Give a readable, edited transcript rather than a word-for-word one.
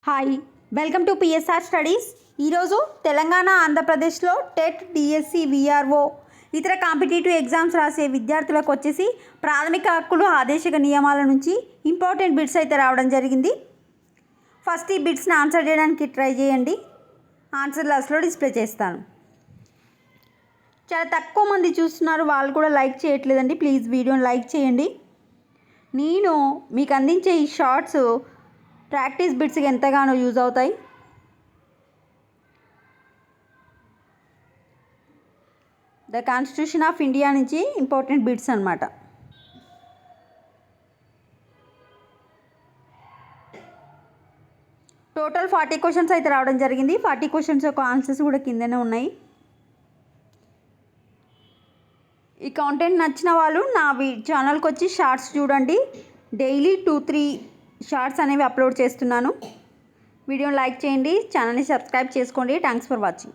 Hi, welcome to PSR studies. ఈరోజు తెలంగాణ ఆంధ్రప్రదేశ్లో TET, DSC, VRO ఇతర కాంపిటేటివ్ ఎగ్జామ్స్ రాసే విద్యార్థులకు వచ్చేసి ప్రాథమిక హక్కులు ఆదేశిక నియమాల నుంచి ఇంపార్టెంట్ బిట్స్ అయితే రావడం జరిగింది. ఫస్ట్ ఈ బిట్స్ని ఆన్సర్ చేయడానికి ట్రై చేయండి. ఆన్సర్ లాస్ట్లో డిస్ప్లే చేస్తాను. చాలా తక్కువ మంది చూస్తున్నారు, వాళ్ళు కూడా లైక్ చేయట్లేదండి. ప్లీజ్ వీడియోని లైక్ చేయండి. నేను మీకు అందించే ఈ షార్ట్స్ ప్రాక్టీస్ బిట్స్కి ఎంతగానో యూజ్ అవుతాయి. ద కాన్స్టిట్యూషన్ ఆఫ్ ఇండియా నుంచి ఇంపార్టెంట్ బిట్స్ అన్నమాట. టోటల్ 40 క్వశ్చన్స్ అయితే రావడం జరిగింది. 40 క్వశ్చన్స్ యొక్క ఆన్సర్స్ కూడా కిందనే ఉన్నాయి. ఈ కాంటెంట్ నచ్చిన వాళ్ళు నా ఛానల్కి వచ్చి షార్ట్స్ చూడండి. డైలీ 2-3 షార్ట్స్ అనేవి అప్లోడ్ చేస్తున్నాను. వీడియోని లైక్ చేయండి, ఛానల్ని సబ్స్క్రైబ్ చేసుకోండి. Thanks for watching.